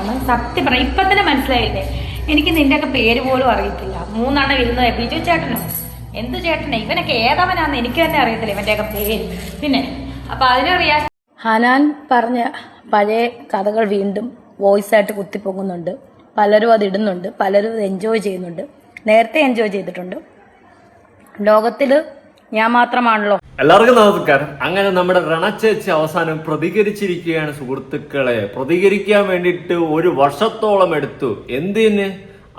ആണ്. സത്യം പറയാം, ഇപ്പൊ തന്നെ മനസ്സിലായില്ലേ, എനിക്ക് നിന്റെയൊക്കെ പേര് പോലും അറിയത്തില്ല. 3 വരുന്നത് ബിജു ചേട്ടനോ എന്ത് ചേട്ടനെ, ഇവനൊക്കെ ഏതവനാന്ന് എനിക്ക് തന്നെ അറിയത്തില്ല ഇവന്റെയൊക്കെ പേര്. പിന്നെ അപ്പൊ അതിനറിയാം. ഹനാൻ പറഞ്ഞ പഴയ കഥകൾ വീണ്ടും വോയിസ് ആയിട്ട് കുത്തിപ്പൊങ്ങുന്നുണ്ട്. പലരും അത് ഇടുന്നുണ്ട്, പലരും അത് എൻജോയ് ചെയ്യുന്നുണ്ട്. നേരത്തെ എൻജോയ് ചെയ്തിട്ടുണ്ട്. ലോകത്തില് ഞാൻ മാത്രമാണല്ലോ. എല്ലാവർക്കും നമസ്കാരം. അങ്ങനെ നമ്മുടെ രണച്ചേച്ചി അവസാനം പ്രതികരിച്ചിരിക്കുകയാണ് സുഹൃത്തുക്കളെ. പ്രതികരിക്കാൻ വേണ്ടിയിട്ട് 1 വർഷത്തോളം എടുത്തു. എന്തിന്?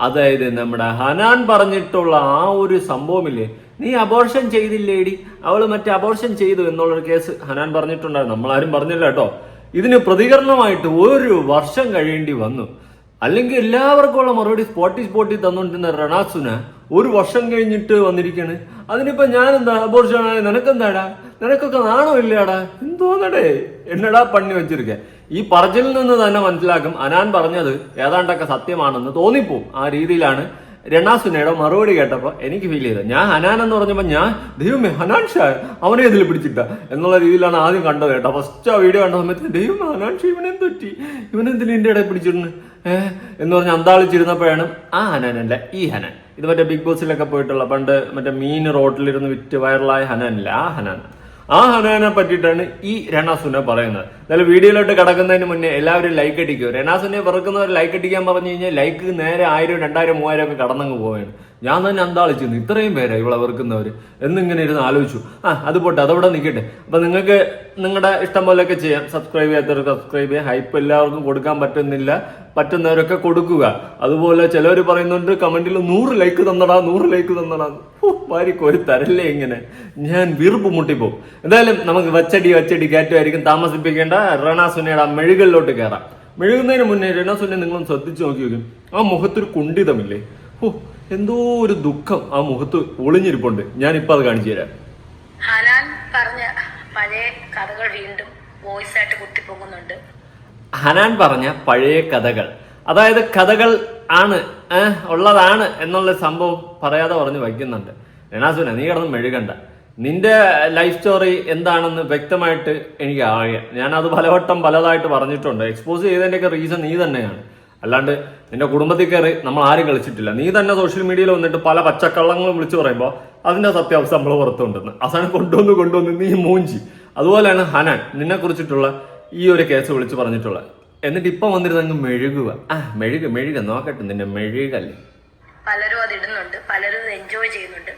അതായത് നമ്മുടെ ഹനാൻ പറഞ്ഞിട്ടുള്ള ആ ഒരു സംഭവമില്ലേ, നീ അബോർഷൻ ചെയ്തില്ലേടി, അവള് മറ്റേ അബോർഷൻ ചെയ്തു എന്നുള്ളൊരു കേസ് ഹനാൻ പറഞ്ഞിട്ടുണ്ടായിരുന്നു. നമ്മളാരും പറഞ്ഞില്ല കേട്ടോ. ഇതിന് പ്രതികരണമായിട്ട് 1 വർഷം കഴിയേണ്ടി വന്നു. അല്ലെങ്കിൽ എല്ലാവർക്കും ഉള്ള മറുപടി സ്പോട്ടി തന്നുകൊണ്ടിരുന്ന റണാസുന 1 വർഷം കഴിഞ്ഞിട്ട് വന്നിരിക്കാണ്. അതിനിപ്പോ ഞാനെന്താ അബോർഷനായ നിനക്കെന്താടാ, നിനക്കൊക്കെ നാണോ ഇല്ലാടാ, എന്തോന്നടേ എന്നടാ പണി വെച്ചിരിക്കെ. ഈ പറച്ചിലിൽ നിന്ന് തന്നെ മനസ്സിലാക്കും ഹനാൻ പറഞ്ഞത് ഏതാണ്ടൊക്കെ സത്യമാണെന്ന് തോന്നിപ്പോവും. ആ രീതിയിലാണ് രണാസുനയുടെ മറുപടി കേട്ടപ്പോ എനിക്ക് ഫീൽ ചെയ്തത്. ഞാൻ ഹനാൻ എന്ന് പറഞ്ഞപ്പോ ഞാൻ ദൈവമേ ഹനാൻ ഷാ അവനെ ഇതിൽ പിടിച്ചിട്ട എന്നുള്ള രീതിയിലാണ് ആദ്യം കണ്ടത് കേട്ടോ. ഫസ്റ്റ് ആ വീഡിയോ കണ്ട സമയത്ത് ദൈവം ഹനാൻ ഷാ ഇവനെന്ത് പറ്റി, ഇവനെന്തിന് എന്റെ ഇടയിൽ പിടിച്ചിരുന്നു എന്ന് പറഞ്ഞ് അന്താളിച്ചിരുന്നപ്പോഴാണ് ആ ഹനാനല്ല ഈ ഹനാൻ. ഇത് മറ്റേ ബിഗ് ബോസിലൊക്കെ പോയിട്ടുള്ള പണ്ട് മറ്റേ മീൻ റോട്ടിലിരുന്ന് വിറ്റ് വൈറലായ ഹനാനില്ല, ആ ഹനാനെ പറ്റിയിട്ടാണ് ഈ രണാസുന പറയുന്നത്. എന്നാലും വീഡിയോയിലോട്ട് കിടക്കുന്നതിന് മുന്നേ എല്ലാവരും ലൈക്ക് അടിക്കുക. രണാസുനെ വെറുക്കുന്നവർ ലൈക്ക് അടിക്കാൻ പറഞ്ഞു കഴിഞ്ഞാൽ ലൈക്ക് നേരെ 1000, 2000, 3000 ഒക്കെ കടന്നങ്ങ് പോവുകയാണ്. ഞാൻ തന്നെ അന്താളിച്ചിരുന്നു, ഇത്രയും പേരാ ഇവിടെ വെറുക്കുന്നവർ എന്നിങ്ങനെ ഇരുന്ന് ആലോചിച്ചു. അത് പോട്ടെ, അതവിടെ നിൽക്കട്ടെ. അപ്പൊ നിങ്ങൾക്ക് നിങ്ങളുടെ ഇഷ്ടം പോലെയൊക്കെ ചെയ്യാം. സബ്സ്ക്രൈബ് ചെയ്യാത്തവർക്ക് സബ്സ്ക്രൈബ് ചെയ്യാം. ഹൈപ്പ് എല്ലാവർക്കും കൊടുക്കാൻ പറ്റുന്നില്ല, പറ്റുന്നവരൊക്കെ കൊടുക്കുക. അതുപോലെ ചിലവർ പറയുന്നുണ്ട് കമന്റിൽ 100 ലൈക്ക് തന്നടാ, 100 ലൈക്ക് തന്നടാ. വാരിക്കോരി തരല്ലേ ഇങ്ങനെ, ഞാൻ വീർപ്പ് മുട്ടിപ്പോവും. എന്തായാലും നമുക്ക് വച്ചടി കയറ്റുമായിരിക്കും. താമസിപ്പിക്കേണ്ട രണാസുനയുടെ മെഴുകളിലോട്ട് കയറാം. മെഴുകുന്നതിന് മുന്നേ രണാസുനെ നിങ്ങളൊന്ന് ശ്രദ്ധിച്ചു നോക്കി നോക്കും. ആ മുഖത്തൊരു കുണ്ഠിതമില്ലേ, എന്തോ ഒരു ദുഃഖം ആ മുഖത്ത് ഒളിഞ്ഞിരിപ്പുണ്ട്. ഞാനിപ്പോ അത് കാണിച്ചു തരാം. ഹനാൻ പറഞ്ഞ പഴയ കഥകൾ വീണ്ടും വോയിസ് ആയിട്ട് കുത്തിപ്പൊങ്ങുന്നുണ്ട്. ഹനാൻ പറഞ്ഞ പഴയ കഥകൾ, അതായത് കഥകൾ ആണ് ഉള്ളതാണ് എന്നുള്ള സംഭവം പറയാതെ പറഞ്ഞു വയ്ക്കുന്നുണ്ട്. രണാസുന നീ കിടന്ന് മെഴുകണ്ട. നിന്റെ ലൈഫ് സ്റ്റോറി എന്താണെന്ന് വ്യക്തമായിട്ട് എനിക്ക് അറിയാം. ഞാനത് പലവട്ടം പലതായിട്ട് പറഞ്ഞിട്ടുണ്ട്. എക്സ്പോസ് ചെയ്തതിൻ്റെയൊക്കെ റീസൺ നീ തന്നെയാണ്. അല്ലാണ്ട് നിന്റെ കുടുംബത്തിൽ കയറി നമ്മൾ ആരും കളിച്ചിട്ടില്ല. നീ തന്നെ സോഷ്യൽ മീഡിയയിൽ വന്നിട്ട് പല പച്ചക്കള്ളങ്ങളും വിളിച്ചു പറയുമ്പോൾ അതിന്റെ സത്യാവസ്ഥ നമ്മൾ പുറത്തുകൊണ്ടുവന്ന് അവസാനം കൊണ്ടുവന്ന് നീ മൂഞ്ചി. അതുപോലെയാണ് ഹനാൻ നിന്നെ കുറിച്ചിട്ടുള്ള ഈ ഒരു കേസ് വിളിച്ചു പറഞ്ഞിട്ടുള്ളത്. എന്നിട്ട് ഇപ്പൊ വന്നിരുന്നങ്ങ് മെഴുകുക. മെഴുക നോക്കട്ടെ നിന്റെ മെഴുകല്ലേ. പലരും അത് ഇടുന്നുണ്ട്, പലരും എൻജോയ് ചെയ്യുന്നുണ്ട്.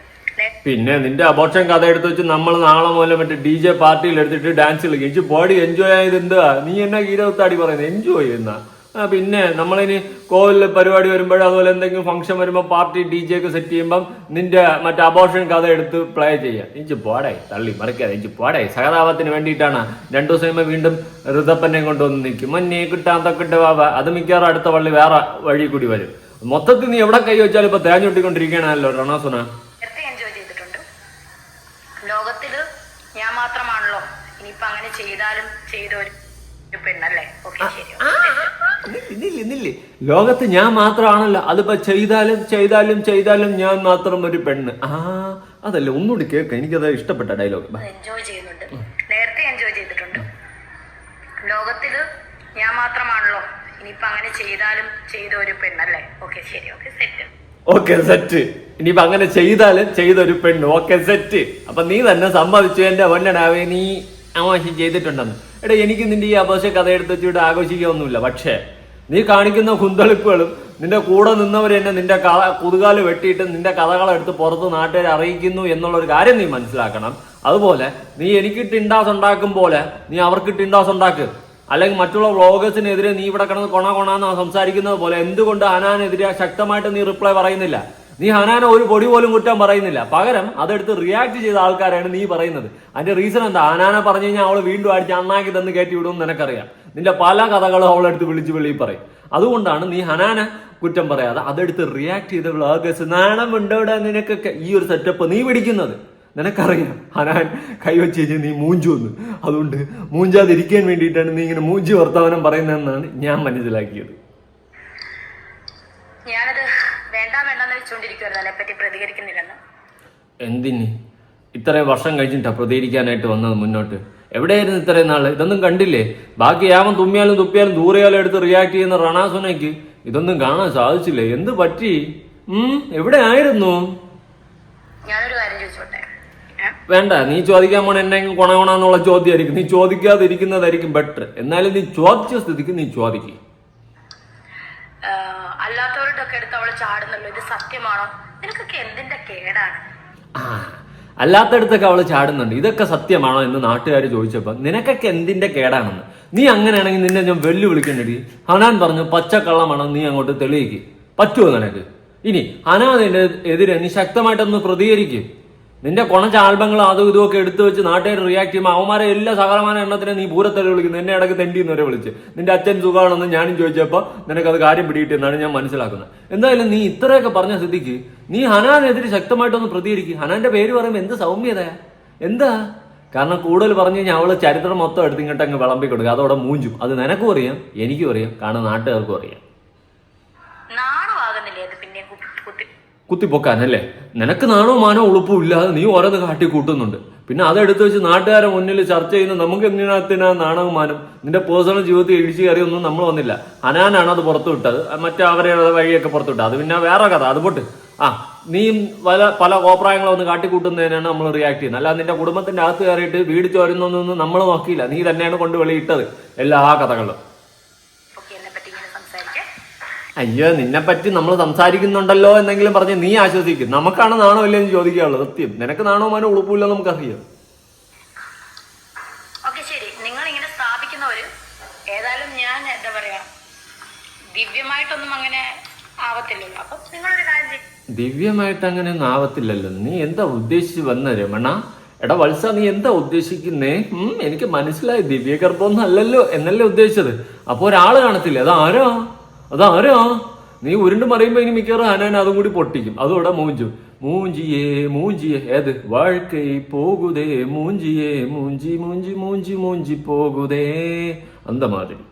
പിന്നെ നിന്റെ അബോർഷൻ കഥ എടുത്ത് വെച്ച് നമ്മൾ നാളെ മുതൽ മറ്റേ DJ പാർട്ടിയിൽ എടുത്തിട്ട് ഡാൻസ് കളിക്കും. ബോഡി എൻജോയ് ആയത് എന്താ, നീ എന്നാ ഗീരവത്താടി പറയുന്നത് എൻജോയ് ചെയ്യുന്ന. പിന്നെ നമ്മളിനി കോവിലിൽ പരിപാടി വരുമ്പോഴോ അതുപോലെ എന്തെങ്കിലും ഫംഗ്ഷൻ വരുമ്പോൾ പാർട്ടി DJ ഒക്കെ സെറ്റ് ചെയ്യുമ്പം നിന്റെ മറ്റേ അബോർഷൻ കഥ എടുത്ത് പ്ലേ ചെയ്യാം. എനിക്ക് പോടായി തള്ളി മറിക്കാതെ, എനിക്ക് പോടായി. സഹതാപത്തിന് വേണ്ടിയിട്ടാണ് 2 ദിവസം കഴിയുമ്പോൾ വീണ്ടും ഋതപ്പനെ കൊണ്ടുവന്ന് നിൽക്കും. മഞ്ഞേ കിട്ടാൻ തക്കിട്ട് വാവ. അത് മിക്കവാറും അടുത്ത പള്ളി വേറെ വഴി കൂടി വരും. മൊത്തത്തിൽ നീ എവിടെ കൈ വെച്ചാലും ഇപ്പൊ തേഞ്ഞൊട്ടിക്കൊണ്ടിരിക്കണല്ലോ രണാസുന. ലോകത്തില് ഞാൻ മാത്രമാണല്ലോ, ഇനിയിപ്പൊ അങ്ങനെ ചെയ്താലും ചെയ്തൊരു പെണ്ണല്ലേ. ഇന്നില്ലേ ലോകത്ത് ഞാൻ മാത്രമാണല്ലോ, അതിപ്പോ ചെയ്താലും ഞാൻ മാത്രം ഒരു പെണ്ണ്. അതല്ലേ ഒന്നുകൂടി കേൾക്ക, എനിക്കത് ഇഷ്ടപ്പെട്ട ഡയലോഗ്. എൻജോയ് ചെയ്യുന്നുണ്ട്, നേരത്തെ എൻജോയ് ചെയ്തിട്ടുണ്ട്. ലോകത്തില് ഞാൻ മാത്രമാണല്ലോ, ഇനിയിപ്പൊ അങ്ങനെ ചെയ്താലും ചെയ്തൊരു പെണ്ണല്ലേ. Okay set. ഇനിയിപ്പൊ അങ്ങനെ ചെയ്താലും ചെയ്തൊരു പെണ്ണ്. Okay set. അപ്പൊ നീ തന്നെ സമ്മതിച്ചു എന്റെ പൊന്നടാവേ നീ ആഘോഷം ചെയ്തിട്ടുണ്ടെന്ന്. എടാ എനിക്ക് നിന്റെ ഈ ആഘോഷ കഥ എടുത്ത് വെച്ചിട്ട് ആഘോഷിക്കൊന്നുമില്ല. പക്ഷേ നീ കാണിക്കുന്ന കുന്തളിപ്പുകളും നിന്റെ കൂടെ നിന്നവർ തന്നെ നിന്റെ കുതുകാല് വെട്ടിയിട്ട് നിന്റെ കഥകളെടുത്ത് പുറത്ത് നാട്ടുകാരെ അറിയിക്കുന്നു എന്നുള്ളൊരു കാര്യം നീ മനസ്സിലാക്കണം. അതുപോലെ നീ എനിക്കിട്ട് ഇൻഡാസ് ഉണ്ടാക്കും പോലെ നീ അവർക്കിട്ട് ഇൻഡാസ് ഉണ്ടാക്ക്. അല്ലെങ്കിൽ മറ്റുള്ള വ്ളോഗേഴ്സിനെതിരെ നീ ഇവിടെ കിടന്ന് കൊണാന്ന് സംസാരിക്കുന്നത് പോലെ എന്തുകൊണ്ട് ഹനാനെതിരെ ശക്തമായിട്ട് നീ റിപ്ലൈ പറയുന്നില്ല? നീ ഹനാനെ ഒരു പൊടി പോലും കുറ്റം പറയുന്നില്ല. പകരം അതെടുത്ത് റിയാക്ട് ചെയ്ത ആൾക്കാരാണ് നീ പറയുന്നത്. അതിന്റെ റീസൺ എന്താ? ഹനാനെ പറഞ്ഞു കഴിഞ്ഞാൽ അവള് വീണ്ടും അടിച്ച് അണ്ണാക്കി തന്ന് കയറ്റി വിടുമെന്ന് നിനക്കറിയാം. നിന്റെ പല കഥകളും അവളെടുത്ത് വിളിച്ച് വെളിയിൽ പറയും. അതുകൊണ്ടാണ് നീ ഹനാനെ കുറ്റം പറയാതെ അതെടുത്ത് റിയാക്ട് ചെയ്ത വ്ളോഗേഴ്സ് നാണം ഉണ്ടോടെ നിനക്കൊക്കെ ഈ ഒരു സെറ്റപ്പ് നീ പിടിക്കുന്നത്. നിനക്കറിയാം ഹനാൻ കൈവച്ച് കഴിഞ്ഞാൽ നീ മൂഞ്ചു വന്ന്. അതുകൊണ്ട് മൂഞ്ചാതിരിക്കാൻ വേണ്ടിയിട്ടാണ് നീ ഇങ്ങനെ മൂഞ്ചി വർത്തമാനം പറയുന്നതെന്നാണ് ഞാൻ മനസ്സിലാക്കിയത്. എന്തിന് ഇത്രയും വർഷം കഴിഞ്ഞിട്ടാ പ്രതികരിക്കാനായിട്ട് വന്നത് മുന്നോട്ട്? എവിടെയായിരുന്നു ഇത്രയും നാള്? ഇതൊന്നും കണ്ടില്ലേ? ബാക്കി യാവൻ തുമ്മിയാലും തുപ്പിയാലും ദൂരെയാലും എടുത്ത് റിയാക്ട് ചെയ്യുന്ന റണാസുനയ്ക്ക് ഇതൊന്നും കാണാൻ സാധിച്ചില്ലേ? എന്ത് പറ്റി? എവിടെ ആയിരുന്നു? ഞാനൊരു കാര്യം ചോദിച്ചോട്ടെ? വേണ്ട, നീ ചോദിക്കാൻ പോണ എന്നെങ്കിലും കൊണകൊണാന്നുള്ള ചോദ്യമായിരിക്കും. നീ ചോദിക്കാതിരിക്കുന്നതായിരിക്കും ബെറ്റർ. എന്നാലും നീ ചോദിച്ച സ്ഥിതിക്ക് നീ ചോദിക്കും. അല്ലാത്തവരുടെ ഒക്കെ എടുത്ത് അവള് ചാടുന്നല്ലോ, ഇത് സത്യമാണോ? നിനക്കൊക്കെ എന്തിന്റെ കേടാണ്? അല്ലാത്തടത്തൊക്കെ അവള് ചാടുന്നുണ്ട്, ഇതൊക്കെ സത്യമാണോ എന്ന് നാട്ടുകാർ ചോദിച്ചപ്പോ നിനക്കൊക്കെ എന്തിന്റെ കേടാണെന്ന്. നീ അങ്ങനെയാണെങ്കിൽ നിന്നെ ഞാൻ വെല്ലുവിളിക്കണ്ടടി. ഹനാൻ പറഞ്ഞു പച്ചക്കള്ളമാണോ, നീ അങ്ങോട്ട് തെളിയിക്ക്. പറ്റുമോ നിനക്ക്? ഇനി ഹനാനിന്റെ എതിരെ നീ ശക്തമായിട്ടൊന്ന് പ്രതികരിക്കും. നിന്റെ കൊണച്ച ആൽബങ്ങളും അതും ഇതുമൊക്കെ എടുത്തു വെച്ച് നാട്ടുകാർ റിയാക്ട് ചെയ്യുമ്പോൾ അവന്മാരെ എല്ലാ സകലമായ എണ്ണത്തിനെ നീ പൂരത്തല വിളിക്കുന്നു. എന്നെ ഇടയ്ക്ക് തെണ്ടിന്നവരെ വിളിച്ച് നിന്റെ അച്ഛൻ സുഖമാണെന്ന് ഞാനും ചോദിച്ചപ്പോൾ നിനക്കത് കാര്യം പിടിയിട്ടെന്നാണ് ഞാൻ മനസ്സിലാക്കുന്നത്. എന്തായാലും നീ ഇത്രയൊക്കെ പറഞ്ഞ സ്ഥിതിക്ക് നീ ഹനാനെതിരെ ശക്തമായിട്ടൊന്ന് പ്രതികരിക്കും. ഹനാന്റെ പേര് പറയുമ്പോൾ എന്ത് സൗമ്യതയാ, എന്താ? കാരണം കൂടുതൽ പറഞ്ഞു കഴിഞ്ഞാൽ അവള് ചരിത്രം മൊത്തം എടുത്ത് ഇങ്ങോട്ട് അങ്ങ് വിളമ്പി കൊടുക്കുക. അതോടെ മൂഞ്ചും. അത് നിനക്കും അറിയാം, എനിക്കും അറിയാം, കാരണം നാട്ടുകാർക്കും അറിയാം. കുത്തിപ്പൊക്കാനല്ലേ? നിനക്ക് നാണോ മാനോ ഉളുപ്പും ഇല്ലാതെ നീ ഓരോന്ന് കാട്ടി കൂട്ടുന്നുണ്ട്. പിന്നെ അതെടുത്ത് വെച്ച് നാട്ടുകാരെ മുന്നിൽ ചർച്ച ചെയ്യുന്ന നമുക്ക് എങ്ങനെയാ നാണവും മാനം? നിന്റെ പേഴ്സണൽ ജീവിതത്തിൽ ഇടിച്ചു കയറിയൊന്നും നമ്മൾ വന്നില്ല. ഹനാനാണ് അത് പുറത്തു വിട്ടത്, മറ്റേ അവരുടെ വഴിയൊക്കെ പുറത്തു വിട്ടത്. അത് പിന്നെ വേറെ കഥ, അത് പോട്ട്. നീ പല കോപ്രായങ്ങളൊന്ന് കാട്ടിക്കൂട്ടുന്നതിനാണ് നമ്മൾ റിയാക്ട് ചെയ്യുന്നത്. അല്ലാതെ നിന്റെ കുടുംബത്തിന്റെ അകത്ത് കയറിയിട്ട് വീട് ചോരുന്നൊന്നും നമ്മൾ നോക്കിയില്ല. നീ തന്നെയാണ് കൊണ്ട് വെളിയിട്ടത് എല്ലാ കഥകളും. അയ്യോ, നിന്നെ പറ്റി നമ്മൾ സംസാരിക്കുന്നുണ്ടല്ലോ എന്നെങ്കിലും പറഞ്ഞ് നീ ആശ്വസിക്കും. നമുക്കാണ് നാണോ ഇല്ലെന്ന് ചോദിക്കാനുള്ളത്. സത്യം, നിനക്ക് നാണോ മാനോ ഉളുപ്പില്ല, നമുക്കറിയാം. ശരി, നിങ്ങൾ ഇങ്ങനെ സ്ഥാപിക്കുന്നവര് ഏതായാലും ഞാൻ എന്താ പറയാ, ദിവ്യമായിട്ടൊന്നും അങ്ങനെ ആവത്തില്ലല്ലോ. അപ്പൊ നിങ്ങളൊരു കാര്യം, ദിവ്യമായിട്ട് അങ്ങനെ ഒന്നും ആവത്തില്ലല്ലോ. നീ എന്താ ഉദ്ദേശിച്ച് വന്ന രമണ? എടാ വത്സ, നീ എന്താ ഉദ്ദേശിക്കുന്നേ? എനിക്ക് മനസ്സിലായി, ദിവ്യഗർഭമൊന്നും അല്ലല്ലോ എന്നല്ലേ ഉദ്ദേശിച്ചത്. അപ്പൊ ഒരാള് കാണത്തില്ലേ? അതാരോ? നീ ഉരുണ്ട് മറിയുമ്പോ ഇനി മിക്കവാറും ഹനാൻ അതും കൂടി പൊട്ടിക്കും. അതോടെ മൂഞ്ചിയേ ഏത് വാഴ്ക്കൈ പോകുതേ, മൂഞ്ചിയേ മൂഞ്ചി പോകുതേ, അന്തമാതിരി.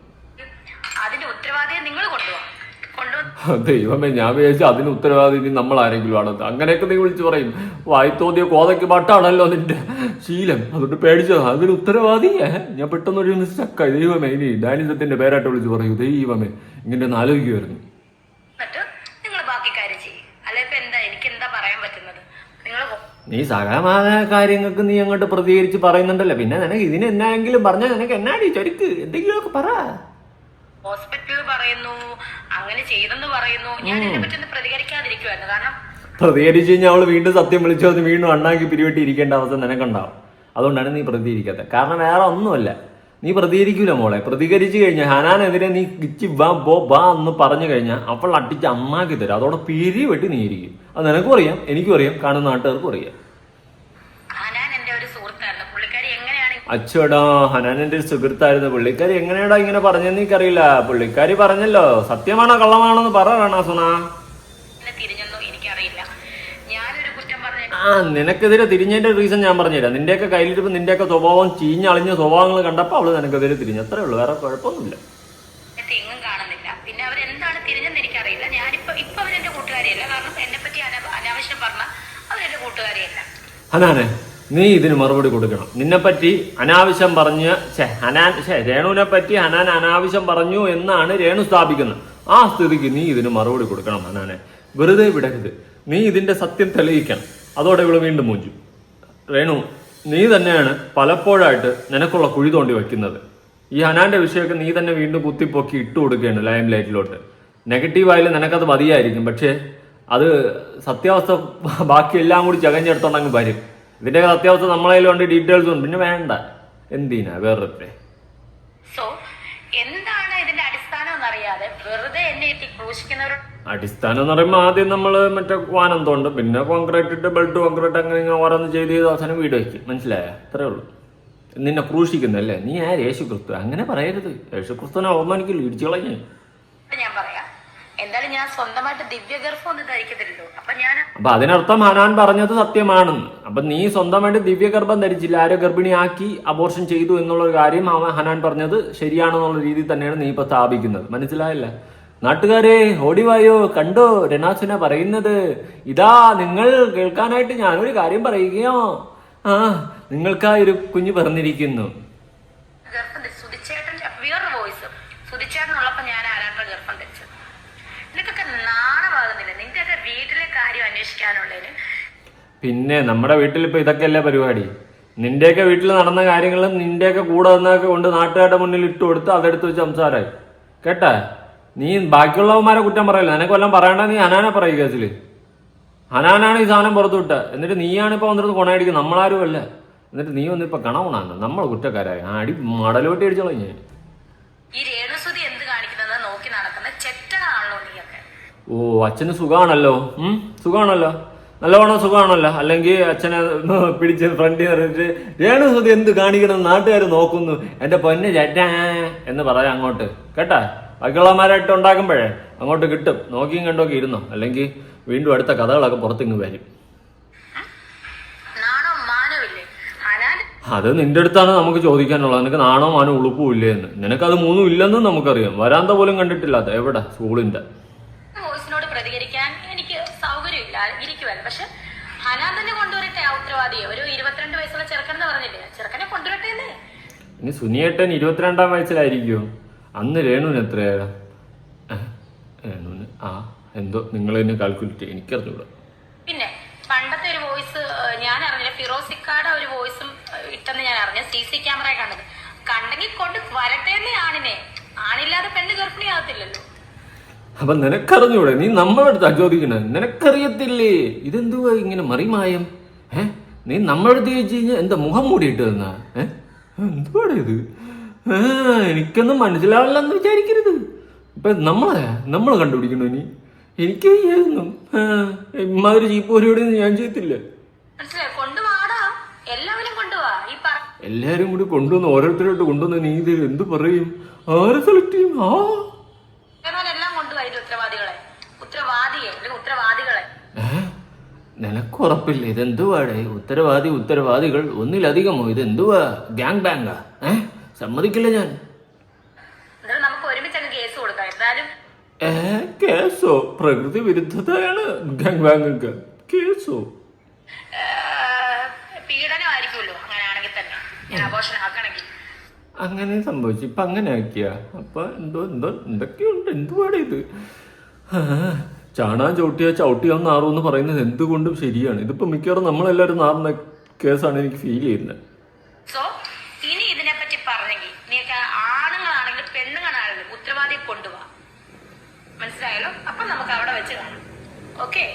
ദൈവമേ, ഞാൻ വിചാരിച്ചു അതിന് ഉത്തരവാദി ഇനി നമ്മൾ ആരെങ്കിലും ആണെന്ന്. അങ്ങനെയൊക്കെ നീ വിളിച്ചു പറയും. വായ്ത്തോതിയ കോതയ്ക്ക് പട്ടാണല്ലോ നിന്റെ ശീലം, അതുകൊണ്ട് പേടിച്ചത്. അതിന് ഉത്തരവാദിയേ? ഞാൻ പെട്ടെന്നൊരു സ്റ്റക്കായി. ദൈവമേ, ഇനി ഡാനിസത്തിന്റെ പേരായിട്ട് വിളിച്ചു പറയൂ. ദൈവമേ, ഇങ്ങനെ ഒന്ന് ആലോചിക്കുമായിരുന്നു. നീ സകലമായ കാര്യങ്ങൾക്ക് നീ അങ്ങോട്ട് പ്രതികരിച്ച് പറയുന്നുണ്ടല്ലോ. പിന്നെ നിനക്ക് ഇതിന് എന്നായെങ്കിലും പറഞ്ഞാൽ നിനക്ക് എന്നാടി ചൊരുക്ക്, എന്തെങ്കിലുമൊക്കെ പറ. ഹോസ്പിറ്റലിൽ പറയുന്നു, അങ്ങനെ ചെയ്തെന്ന് പറയുന്നു. ഞാൻ ഇതിനെ പറ്റി പ്രതികരിക്കാതിരിക്കുവായിരുന്നു. കാരണം പ്രതികരിച്ചു കഴിഞ്ഞാൽ അവള് വീണ്ടും സത്യം വിളിച്ചു വന്ന് വീണ്ടും അണ്ണാക്കി പിരിവെട്ടി ഇരിക്കേണ്ട അവസ്ഥ നിനക്കുണ്ടാവും. അതുകൊണ്ടാണ് നീ പ്രതികരിക്കാത്തത്. കാരണം വേറെ ഒന്നുമല്ല, നീ പ്രതികരിക്കൂല മോളെ. പ്രതികരിച്ചു കഴിഞ്ഞാൽ ഹനാനെതിരെ നീ കിച്ചി ബാ എന്ന് പറഞ്ഞു കഴിഞ്ഞാൽ അപ്പോൾ അടിച്ച് അമ്മാക്കി തരും. അതോടെ പിരിവെട്ടി നീ ഇരിക്കും. അത് നിനക്കും അറിയാം, എനിക്കും അറിയാം, കാണുന്ന നാട്ടുകാർക്കും അറിയാം. അച്ചോടാ, ഹനാനിന്റെ ഒരു സുഹൃത്തായിരുന്നു. പുള്ളിക്കാരി എങ്ങനെയാടാ ഇങ്ങനെ പറഞ്ഞെന്ന് എനിക്കറിയില്ല. പുള്ളിക്കാരി പറഞ്ഞല്ലോ, സത്യമാണോ കള്ളമാണോ എന്ന് പറയണ സുന. നിനക്കെതിരെ തിരിഞ്ഞതിന്റെ റീസൺ ഞാൻ പറഞ്ഞുതരാം. നിന്റെയൊക്കെ കയ്യിലിരിപ്പ്, നിന്റെയൊക്കെ സ്വഭാവം, ചീഞ്ഞളിഞ്ഞ സ്വഭാവങ്ങൾ കണ്ടപ്പോ അവള് നിനക്കെതിരെ തിരിഞ്ഞു. അത്രേ ഉള്ളൂ, വേറെ കുഴപ്പമൊന്നുമില്ല. പിന്നെ അവരെന്താണ് തിരിഞ്ഞെന്ന് എനിക്കറിയില്ല. ഇപ്പൊ അവരെന്റെ കൂട്ടുകാരിയല്ല. കാരണം എന്നെ പറ്റി അനാവശ്യം പറഞ്ഞ അവരെന്റെ കൂട്ടുകാരിയല്ല. ഹനാനെ, നീ ഇതിന് മറുപടി കൊടുക്കണം. നിന്നെപ്പറ്റി അനാവശ്യം പറഞ്ഞ് രേണുവിനെ പറ്റി ഹനാൻ അനാവശ്യം പറഞ്ഞു എന്നാണ് രേണു സ്ഥാപിക്കുന്നത്. ആ സ്ഥിതിക്ക് നീ ഇതിന് മറുപടി കൊടുക്കണം ഹനാനെ. വെറുതെ വിടരുത്. നീ ഇതിന്റെ സത്യം തെളിയിക്കണം. അതോടെ ഇവള് വീണ്ടും മൂഞ്ചു. രേണു, നീ തന്നെയാണ് പലപ്പോഴായിട്ട് നിനക്കുള്ള കുഴി തോണ്ടി വെക്കുന്നത്. ഈ ഹനാന്റെ വിഷയമൊക്കെ നീ തന്നെ വീണ്ടും കുത്തിപ്പൊക്കി ഇട്ടു കൊടുക്കുകയാണ് ലൈം ലൈറ്റിലോട്ട്. നെഗറ്റീവായാലും നിനക്കത് മതിയായിരിക്കും. പക്ഷെ അത് സത്യാവസ്ഥ ബാക്കി എല്ലാം കൂടി ചകഞ്ഞെടുത്തോണ്ടങ്ങ് വരും. ഇതിന്റെ സത്യാവസ്ഥ നമ്മളതിലുണ്ട്, ഡീറ്റെയിൽസ് ഉണ്ട്. പിന്നെ വേണ്ട, എന്തിനാ വേറെ. എന്താണ് ഇതിന്റെ അടിസ്ഥാനം എന്നറിയാതെ വെറുതെ എന്നെ അടിസ്ഥാനം എന്ന് പറയുമ്പോൾ ആദ്യം നമ്മള് മറ്റേ വാനന്തമുണ്ട്, പിന്നെ കോൺക്രീറ്റ് ഇട്ട് ബെൽറ്റ് കോൺക്രീറ്റ് അങ്ങനെ ഓരോന്ന് ചെയ്ത് അവസാനം വീട് വയ്ക്കും. മനസ്സിലായ? അത്രേ ഉള്ളൂ. നിന്നെ ക്രൂശിക്കുന്നല്ലേ? നീ ആര്? യേശു ക്രിസ്തു. അങ്ങനെ പറയരുത്. യേശു ക്രിസ്തുവിനെ ഓർമ്മനിക്കില്ല, ഇടിച്ചു കളഞ്ഞു. അപ്പൊ അതിനർത്ഥം ഹനാൻ പറഞ്ഞത് സത്യമാണെന്ന്. അപ്പൊ നീ സ്വന്തമായിട്ട് ദിവ്യഗർഭം ധരിച്ചില്ല, ആരോ ഗർഭിണിയാക്കി അബോർഷൻ ചെയ്തു എന്നുള്ള ഒരു കാര്യം ഹനാൻ പറഞ്ഞത് ശരിയാണെന്നുള്ള രീതിയിൽ തന്നെയാണ് നീ ഇപ്പൊ സ്ഥാപിക്കുന്നത്. മനസ്സിലായല്ല? നാട്ടുകാരെ ഓടിവായോ, കണ്ടോ രനാസുന പറയുന്നത്? ഇതാ നിങ്ങൾ കേൾക്കാനായിട്ട് ഞാനൊരു കാര്യം പറയുകയോ. നിങ്ങൾക്കായൊരു കുഞ്ഞ് പറഞ്ഞിരിക്കുന്നു. അന്വേഷിക്കാനുള്ളതിന്. പിന്നെ നമ്മുടെ വീട്ടിൽ ഇപ്പൊ ഇതൊക്കെയല്ലേ പരിപാടി. നിന്റെയൊക്കെ വീട്ടിൽ നടന്ന കാര്യങ്ങളും നിന്റെയൊക്കെ കൂടെ നിന്നൊക്കെ കൊണ്ട് നാട്ടുകാരുടെ മുന്നിൽ ഇട്ട് കൊടുത്ത് അതെടുത്ത് വെച്ച് സംസാരമായി കേട്ടാ. നീ ബാക്കിയുള്ളവന്മാരെ കുറ്റം പറയില്ല. നിനക്ക് വല്ലതും പറയണ്ട, നീ ഹനാനെ പറയും കേസില്. ഹനാനാണ് ഈ സാധനം പുറത്തു വിട്ട. എന്നിട്ട് നീയാണ് ഇപ്പൊ വന്നിട്ട് കൊണയടിക്കുന്നത്, നമ്മളാരും അല്ല. എന്നിട്ട് നീ വന്നിപ്പോ കണവണാണ് നമ്മൾ കുറ്റക്കാരായി. അടി മടലോട്ടി അടിച്ചോളാം ഞാൻ. ഈ രേണുസുതി എന്ത് കാണിക്കുന്നത് നോക്കി നടക്കുന്ന ചെറ്റകളാണല്ലോ നീയൊക്കെ. ഓ, അച്ഛന് സുഖാണല്ലോ. സുഖാണല്ലോ, നല്ലവണ്ണം സുഖമാണല്ലോ. അല്ലെങ്കിൽ അച്ഛനെ പിടിച്ച് ഫ്രണ്ടിൽ പറഞ്ഞിട്ട് രേണുസുതി എന്ത് കാണിക്കണം നാട്ടുകാർ നോക്കുന്നു, എന്റെ പൊന്നെ ചേട്ടാ എന്ന് പറയാം അങ്ങോട്ട് കേട്ടാ. ബാക്കിയുള്ളമാരായിട്ട് ഉണ്ടാക്കുമ്പോഴേ അങ്ങോട്ട് കിട്ടും. നോക്കിയും കണ്ടോക്കി ഇരുന്നോ, അല്ലെങ്കിൽ വീണ്ടും അടുത്ത കഥകളൊക്കെ പുറത്തിങ്ങ് വരും. അത് നിന്റെ അടുത്താണ് നമുക്ക് ചോദിക്കാനുള്ളത്. നിനക്ക് നാണോ മാനോ ഉളുപ്പും ഇല്ലേ എന്ന്. നിനക്കത് മൂന്നും ഇല്ലെന്നും നമുക്കറിയാം. വരാന്ത പോലും കണ്ടിട്ടില്ലാത്ത എവിടെ സ്കൂളിന്റെ. വോയിസിനോട് പ്രതികരിക്കാൻ എനിക്ക് സൗകര്യമില്ല, ഇരിക്കുവല്ലോ. പക്ഷെ ഹനാൻ തന്നെ കൊണ്ടുവരട്ടെ ആ ഉത്തരവാദിയെ. ഒരു 22 വയസ്സുള്ള ചെറുക്കൻ എന്ന് പറഞ്ഞില്ലേ, ചെറുക്കനെ കൊണ്ടുവരട്ടെ എന്ന്. ഇനി സുനിയേട്ടൻ 22-ാം വയസ്സിലായിരിക്കുമോ? അന്ന് രേണുവിന് എത്രയാ? രേണുവിന് എന്തോ നിങ്ങൾ തന്നെ കാൽക്കുലേറ്റ്, എനിക്കറിഞ്ഞൂടാ. പിന്നെ പണ്ടത്തെ ഒരു വോയിസ് ഞാൻ അറിഞ്ഞില്ല, ഫിറോസിക്കാടെ ഒരു വോയിസും ഇട്ടെന്ന് ഞാൻ അറിഞ്ഞ. CC ക്യാമറ കണ്ടെങ്കിൽ കൊണ്ട് വരട്ടെ ആണിനെ. ആണില്ലാതെ പെണ്ണ് ഗർഭിണിയാകത്തില്ലല്ലോ. അപ്പൊ നിനക്കറിഞ്ഞൂടെ? നീ നമ്മളെടുത്താ ചോദിക്കണേ. നിനക്കറിയത്തില്ലേ ഇതെന്തുവാ ഇങ്ങനെ മറിമായം? നീ നമ്മളെടുത്ത് ചോദിച്ചു കഴിഞ്ഞാൽ എന്താ മുഖം മൂടിയിട്ട് തന്നാ? എന്തുവാടെ ഇത്? എനിക്കൊന്നും മനസ്സിലാവില്ലെന്ന് വിചാരിക്കരുത്. ഇപ്പൊ നമ്മൾ കണ്ടുപിടിക്കണോ ഇനി? എനിക്ക് ചെയ്യായിരുന്നു ഇമാതിരി ചീപ്പ് പരിപാടിയൊന്നും ഞാൻ ചെയ്യത്തില്ല. എല്ലാരും കൂടി കൊണ്ടുവന്ന് ഓരോരുത്തരോട്ട് കൊണ്ടുവന്ന് നീ ഇത് എന്ത് പറയും? ആരെ സെലക്ട് ചെയ്യും? നിനക്ക് ഉറപ്പില്ല ഇതെന്തുവാടേ? ഉത്തരവാദികൾ ഒന്നിലധികമോ? ഇതെന്തുവാ? ഗ്യാങ് ബാങ്കാ? സമ്മതിക്കില്ല ഞാൻ. കേസോ? പ്രകൃതി വിരുദ്ധതയാണ് ഗ്യാങ് ബാങ്ക് കേസോ? അങ്ങനെ സംഭവിച്ചു. ഇപ്പൊ അങ്ങനെ ആക്കിയ അപ്പൊ എന്തൊക്കെയുണ്ട്? എന്തുപാടെ ഇത്? ചാണാൻ ചവിട്ടിയാന്ന് നാറുമെന്ന് പറയുന്നത് എന്തുകൊണ്ടും ശരിയാണ്. ഇതിപ്പോ മിക്കവാറും നമ്മളെല്ലാവരും നാറുന്ന കേസാണ് എനിക്ക് ഫീൽ ചെയ്യുന്നത്. ഇനി ഇതിനെ പറ്റി പറഞ്ഞെങ്കിൽ നീക്ക് ആണുങ്ങളാണെങ്കിലും പെണ്ണുങ്ങളാണെങ്കിലും ഉത്തരവാദിയെ കൊണ്ടുപോവാ, മനസ്സിലായല്ലോ? അപ്പൊ നമുക്ക് അവിടെ വെച്ച് കാണാം. Okay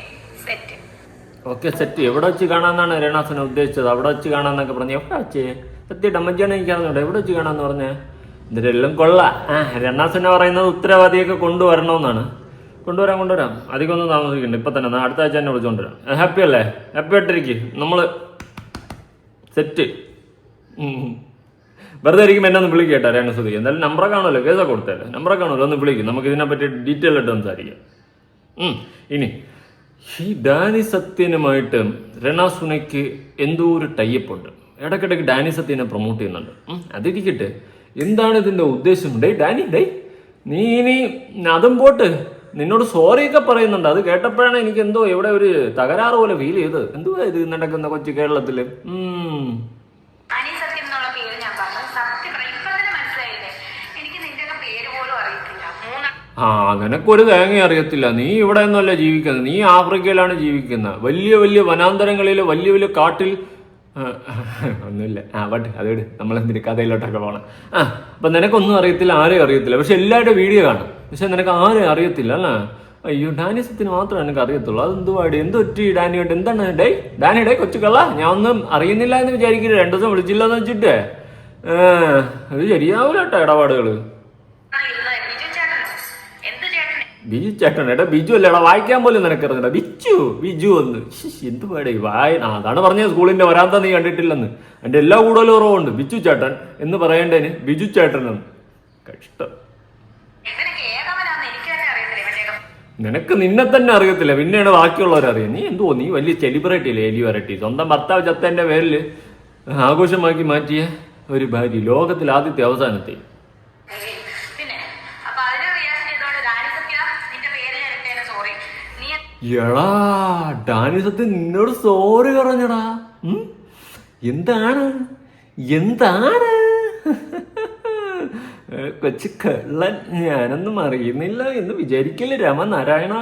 set. എവിടെ വെച്ച് കാണാന്നാണ് രേണാസുനെ ഉദ്ദേശിച്ചത്? അവിടെ വെച്ച് കാണാന്നൊക്കെ പറഞ്ഞു. എവിടെ വെച്ച് സത്യം അമ്മച്ചാണ് എനിക്കറിഞ്ഞൂടെ എവിടെ വെച്ച് കാണാന്ന് പറഞ്ഞേ? ഇതിലെല്ലാം കൊള്ളാം. രേണാസുനെ പറയുന്നത് ഉത്തരവാദിയൊക്കെ കൊണ്ടുവരണമെന്നാണ്. കൊണ്ടുവരാം. അധികം ഒന്നും താമസിക്കണ്ട. ഇപ്പൊ തന്നെ അടുത്ത ആഴ്ച തന്നെ വിളിച്ചോണ്ടുവരാം. ഹാപ്പി അല്ലേ? ഹാപ്പി ആയിട്ടിരിക്കും. നമ്മള് സെറ്റ്. വെറുതെ ഇരിക്കുമ്പോൾ എന്നെ ഒന്ന് വിളിക്കട്ടെ രേണുസുതി. എന്തായാലും നമ്പറൊക്കെ കാണുമല്ലോ, കേസൊക്കെ കൊടുത്തല്ലേ, നമ്പറൊക്കെ കാണുമല്ലോ, ഒന്ന് വിളിക്കും. നമുക്ക് ഇതിനെപ്പറ്റി ഡീറ്റെയിൽ ആയിട്ട് സംസാരിക്കാം. ഇനി ഈ ഡാനി സത്യനുമായിട്ട് രേണാസുനയ്ക്ക് എന്തോ ഒരു ടൈപ്പ് ഉണ്ട്. ഇടയ്ക്കിടയ്ക്ക് ഡാനി സത്യനെ പ്രൊമോട്ട് ചെയ്യുന്നുണ്ട്. അതിരിക്കട്ടെ, എന്താണ് ഇതിന്റെ ഉദ്ദേശം? ഡാനി നീ ഇനി അതും പോട്ട്, നിന്നോട് സോറിയൊക്കെ പറയുന്നുണ്ട്. അത് കേട്ടപ്പോഴാണ് എനിക്ക് എന്തോ ഇവിടെ ഒരു തകരാറ് പോലെ ഫീൽ ചെയ്തത്. എന്തുവാ ഇത് നടക്കുന്ന കൊച്ചു കേരളത്തില്? നിനക്കൊരു തേങ്ങ അറിയത്തില്ല. നീ ഇവിടെ ഒന്നുമല്ല ജീവിക്കുന്നത്, നീ ആഫ്രിക്കയിലാണ് ജീവിക്കുന്നത്. വലിയ വലിയ വനാന്തരങ്ങളില് വലിയ വലിയ കാട്ടിൽ ഒന്നുമില്ല. അതോട് നമ്മളെന്തിന് കഥയിലോട്ടൊക്കെ പോകണം. അപ്പൊ നിനക്കൊന്നും അറിയത്തില്ല, ആരെയും അറിയത്തില്ല. പക്ഷെ എല്ലാവരുടെ വീഡിയോ കാണും, പക്ഷെ നിനക്ക് ആരെയും അറിയത്തില്ല അല്ലേ? അയ്യോ, ഡാനി സത്യന് മാത്രമേ എനിക്ക് അറിയത്തുള്ളൂ. അതെന്തുവാടി? എന്തൊറ്റി ഡാനിയോട്ട്? എന്താണ് ഡാനി കൊച്ചു കള്ള? ഞാൻ ഒന്നും അറിയുന്നില്ല എന്ന് വിചാരിക്കില്ല. 2 ദിവസം വിളിച്ചില്ലെന്ന് വെച്ചിട്ട് അത് ശരിയാവൂല കേട്ടോ ഇടപാടുകള്. ബിജു ചേട്ടൻ ബിജു അല്ലേടാ, വായിക്കാൻ പോലും നിനക്കറിഞ്ഞടാ. ബിജു ഒന്ന് എന്തുപാടേ അതാണ് പറഞ്ഞത്. സ്കൂളിന്റെ വരാന്ത നീ കണ്ടിട്ടില്ലെന്ന്. എന്റെ എല്ലാ കൂടുതലും കുറവുണ്ട്. ബിജു ചേട്ടൻ എന്ന് പറയേണ്ടതിന് ബിജു ചേട്ടൻ എന്ന്. കഷ്ടം. നിനക്ക് നിന്നെ തന്നെ അറിയത്തില്ല, പിന്നെയാണ് ബാക്കിയുള്ളവരറിയാം. നീ നീ വലിയ സെലിബ്രിറ്റി അല്ലേ? എലിവരട്ടി. സ്വന്തം ഭർത്താവ് ചത്തന്റെ പേരില് ആഘോഷമാക്കി മാറ്റിയ ഒരു ഭാര്യ, ലോകത്തിൽ ആദ്യത്തെ അവസാനത്തെ. എടാ, ഡാനി സത്യം നിന്നോട് സോറി പറഞ്ഞടാ. എന്താണ് കൊച്ചു കള്ളൻ, ഞാനൊന്നും അറിയുന്നില്ല എന്ന് വിചാരിക്കല്ലേ രാമനാരായണ.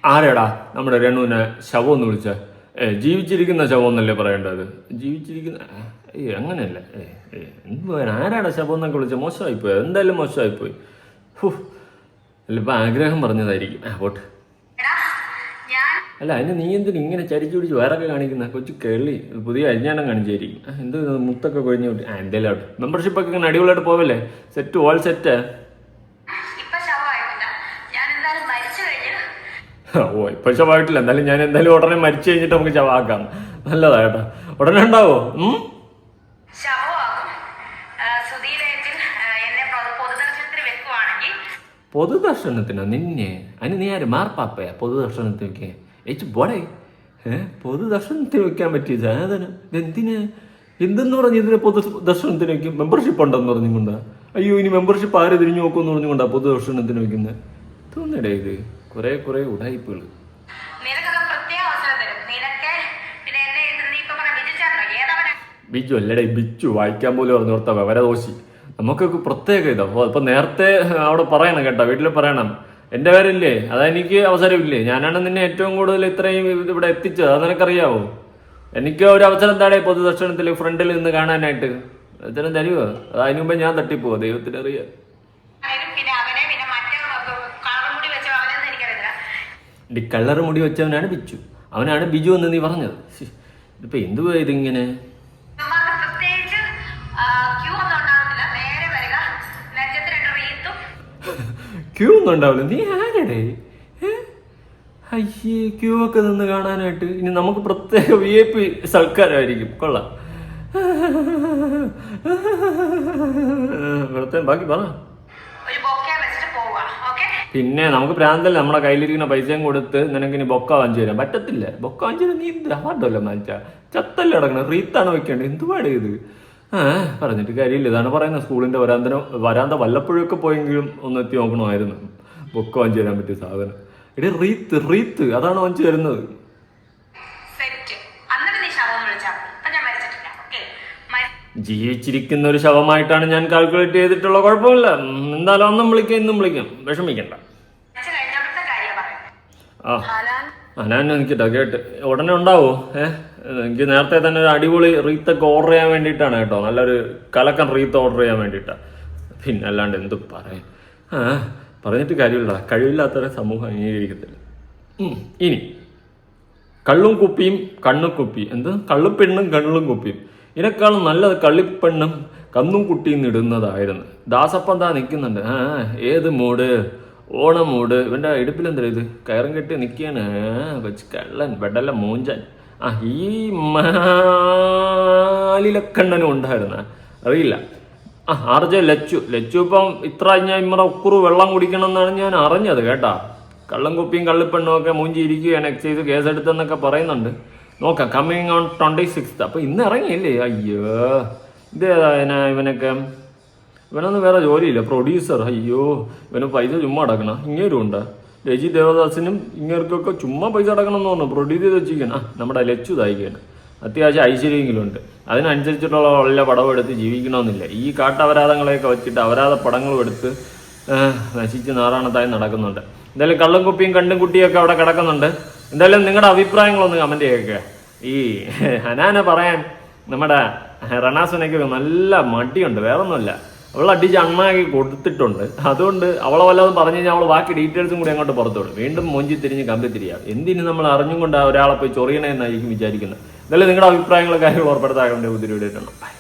ആരെടാ നമ്മുടെ രണ്ണുവിനെ ശവം എന്ന് വിളിച്ച? ജീവിച്ചിരിക്കുന്ന ശവം എന്നല്ലേ പറയേണ്ടത്? ജീവിച്ചിരിക്കുന്ന അങ്ങനെയല്ല. എന്ത് ആരാടാ ശവം എന്നൊക്കെ വിളിച്ച? മോശമായിപ്പോയി, എന്തായാലും മോശമായിപ്പോയി. അല്ലിപ്പോൾ ആഗ്രഹം പറഞ്ഞതായിരിക്കും. പോട്ട്. അല്ല അതിന് നീ എന്തിനും ഇങ്ങനെ ചരിച്ചു പിടിച്ച് വേറൊക്കെ കാണിക്കുന്ന? കൊച്ചു കേളി പുതിയ അരിഞ്ഞാണം കാണിച്ചായിരിക്കും. എന്ത് മുത്തൊക്കെ കൊഴിഞ്ഞു വിട്ടി. എന്തായാലും ആവട്ടെ. മെമ്പർഷിപ്പൊക്കെ ഇങ്ങനെ അടിപൊളിയായിട്ട് പോവല്ലേ? Set all set. ഓ ഇപ്പൊ ശവമായിട്ടില്ല. എന്തായാലും ഞാൻ എന്തായാലും ഉടനെ മരിച്ചു കഴിഞ്ഞിട്ട് നമുക്ക് ശവമാക്കാം. നല്ലതാ കേട്ടോ. ഉടനെ ഉണ്ടാവോ? പൊതുദർശനത്തിനോ നിന്നെ? അതിന് നീ ആര് മാർപ്പാപ്പയാ പൊതുദർശനത്തിന് വെക്കേ? ബോടേ പൊതുദർശനത്തിന് വെക്കാൻ പറ്റിയ സാധനം ഇതെന്തിനാ? എന്തെന്ന് പറഞ്ഞ് ഇതിനെ പൊതുദർശനത്തിന് വെക്കും? മെമ്പർഷിപ്പ് ഉണ്ടെന്ന് പറഞ്ഞുകൊണ്ടാ? അയ്യോ ഇനി മെമ്പർഷിപ്പ് ആര് തിരിഞ്ഞു നോക്കുമെന്ന് പറഞ്ഞുകൊണ്ടാ പൊതുദർശനത്തിന് വെക്കുന്നത്? തോന്നടേ ഇത് കുറെ ഉടായ്പകൾ. ബിജു അല്ലടേ ബിച്ചു. വായിക്കാൻ പോലും പറഞ്ഞു ഓർത്ത വിവരദോഷി. നമുക്കൊക്കെ പ്രത്യേക ഇതാ. അപ്പൊ നേരത്തെ അവിടെ പറയണം കേട്ടോ, വീട്ടിൽ പറയണം. എന്റെ പേരില്ലേ, അതെനിക്ക് അവസരമില്ലേ? ഞാനാണ് നിന്നെ ഏറ്റവും കൂടുതൽ ഇത്രയും ഇവിടെ എത്തിച്ചത്. അത് നിനക്കറിയാവോ? എനിക്ക് ഒരു അവസരം താഴെ പൊതുദർശനത്തിൽ ഫ്രണ്ടിൽ നിന്ന് കാണാനായിട്ട് അവസരം തരുമോ? അത് അതിനു മുമ്പേ ഞാൻ തട്ടിപ്പോവോ? ദൈവത്തിന് അറിയാം. കളർ മുടി വെച്ചവനാണ് ബിച്ചു, അവനാണ് ബിജു എന്ന് നീ പറഞ്ഞത്. ഇപ്പൊ എന്തുവാ ഇതിങ്ങനെ? ക്യൂ ഒന്നും ഉണ്ടാവില്ല. നീ ആരടേ? അയ്യേ ക്യൂ ഒക്കെ നിന്ന് കാണാനായിട്ട്. ഇനി നമുക്ക് പ്രത്യേക VIP സൽക്കാരമായിരിക്കും. കൊള്ളാം. ബാക്കി പറ. പിന്നെ നമുക്ക് പ്രാന്തല്ല. നമ്മുടെ കയ്യിലിരിക്കുന്ന പൈസയും കൊടുത്ത് നിനക്ക് ഇനി ബൊക്ക വാങ്ങിച്ചു തരാൻ പറ്റത്തില്ല. ബൊക്ക വാങ്ങിച്ചു തരാൻ നീ എന്ത് ആണ്ടല്ലോ മാറ്റാ? ചത്തല്ല കിടക്കണം. റീത്താണ് വെക്കേണ്ടത്. എന്തുപാട് ഇത്? പറഞ്ഞിട്ട് കാര്യമില്ല. ഇതാണ് പറയുന്നത്. സ്കൂളിന്റെ വരാന്ത വല്ലപ്പോഴൊക്കെ പോയെങ്കിലും ഒന്ന് എത്തി നോക്കണമായിരുന്നു. ബൊക്ക വാങ്ങിച്ചു തരാൻ പറ്റിയ സാധനം. എടേ റീത്ത് അതാണ് വാങ്ങിച്ചു തരുന്നത്. ജീവിച്ചിരിക്കുന്ന ഒരു ശവമായിട്ടാണ് ഞാൻ കാൽക്കുലേറ്റ് ചെയ്തിട്ടുള്ള. കുഴപ്പമില്ല. എന്തായാലും അന്നും വിളിക്കാം ഇന്നും വിളിക്കാം. വിഷമിക്കണ്ട. ഞാൻ നിൽക്കട്ടെ കേട്ട് ഉടനെ ഉണ്ടാവോ? എനിക്ക് നേരത്തെ തന്നെ ഒരു അടിപൊളി റീത്തൊക്കെ ഓർഡർ ചെയ്യാൻ വേണ്ടിയിട്ടാണ് കേട്ടോ. നല്ലൊരു കലക്കൻ റീത്ത് ഓർഡർ ചെയ്യാൻ വേണ്ടിയിട്ടാണ്. പിന്നെ അല്ലാണ്ട് എന്ത് പറയാൻ? പറഞ്ഞിട്ട് കാര്യമില്ല. കഴിവില്ലാത്തവരെ സമൂഹം അംഗീകരിക്കത്തില്ല. ഇനി കള്ളും കുപ്പിയും കണ്ണും കുപ്പിയും. എന്ത് കള്ളുപെണ്ണും കണ്ണും കുപ്പിയും. ഇതിനേക്കാളും നല്ലത് കള്ളിപ്പെണ്ണും കന്നും കുട്ടിയും ഇടുന്നതായിരുന്നു. ദാസപ്പം താ നിൽക്കുന്നുണ്ട്. ഏത് മൂട്? ഓണം മൂട്. ഇവന്റെ ഇടുപ്പിലെന്താ ഇത്? കയറും കെട്ടി നിൽക്കുകയാണ്. കൊച്ചു കള്ളൻ ബെഡല്ല മൂഞ്ചൻ. ഈ മാലിലക്കണ്ണനും ഉണ്ടായിരുന്ന അറിയില്ല. RJ ലച്ചു ഇപ്പം ഇത്ര ഞാൻ ഇമ്മറ ഉക്കുറു വെള്ളം കുടിക്കണം എന്നാണ് ഞാൻ അറിഞ്ഞത് കേട്ടാ. കള്ളം കുപ്പിയും കള്ളിപ്പെണ്ണും ഒക്കെ മൂഞ്ചി ഇരിക്കുകയാണ്. എക്സൈസ് കേസെടുത്തെന്നൊക്കെ പറയുന്നുണ്ട്. നോക്കാം. Coming on 26th. അപ്പൊ ഇന്ന് ഇറങ്ങിയല്ലേ? അയ്യോ ഇതേതാ ഇവനൊക്കെ? ഇവനൊന്നും വേറെ ജോലിയില്ല. പ്രൊഡ്യൂസർ. അയ്യോ ഇവന് പൈസ ചുമ്മാ അടക്കണം. ഇങ്ങേരും ഉണ്ട്. രജി ദേവദാസിനും ഇങ്ങേർക്കൊക്കെ ചുമ്മാ പൈസ അടക്കണം എന്ന് പറഞ്ഞു. പ്രൊഡ്യൂസ് ചെയ്ത് വെച്ചിരിക്കണം. നമ്മുടെ ലച്ചു തായിക്കാണ്. അത്യാവശ്യം ഐശ്വര്യമെങ്കിലും ഉണ്ട്. അതിനനുസരിച്ചിട്ടുള്ള വല്ല പടവും എടുത്ത് ജീവിക്കണമെന്നില്ല. ഈ കാട്ടപരാധങ്ങളെയൊക്കെ വെച്ചിട്ട് അപരാധ പടങ്ങളും എടുത്ത് നശിച്ച് നാറാണത്തായി നടക്കുന്നുണ്ട്. എന്തായാലും കള്ളും കുപ്പിയും കണ്ടും കുട്ടിയൊക്കെ അവിടെ കിടക്കുന്നുണ്ട്. എന്തായാലും നിങ്ങളുടെ അഭിപ്രായങ്ങളൊന്ന് കമന്റ് ചെയ്യുക. ഈ ഹനാനെ പറയാൻ നമ്മുടെ റണാസുനയ്ക്ക് നല്ല മടിയുണ്ട്. വേറൊന്നുമില്ല. അവൾ അടിച്ച് അണ്ണാക്കി കൊടുത്തിട്ടുണ്ട്. അതുകൊണ്ട് അവളെ വല്ലതും പറഞ്ഞു കഴിഞ്ഞാൽ അവൾ ബാക്കി ഡീറ്റെയിൽസും കൂടി അങ്ങോട്ട് പുറത്തോടും. വീണ്ടും മൊഞ്ചി തിരിഞ്ഞ് കമ്പി തിരിയാം. എന്തിന് നമ്മൾ അറിഞ്ഞും കൊണ്ട് ഒരാളെ പോയി ചൊറിയണേ എന്നായിരിക്കും വിചാരിക്കുന്നത്. എന്തായാലും നിങ്ങളുടെ അഭിപ്രായങ്ങളും കാര്യങ്ങളും ഉറപ്പെടുത്താൻ വേണ്ടി പുതിയ വീഡിയോ ഇട്ടുണ്ട്.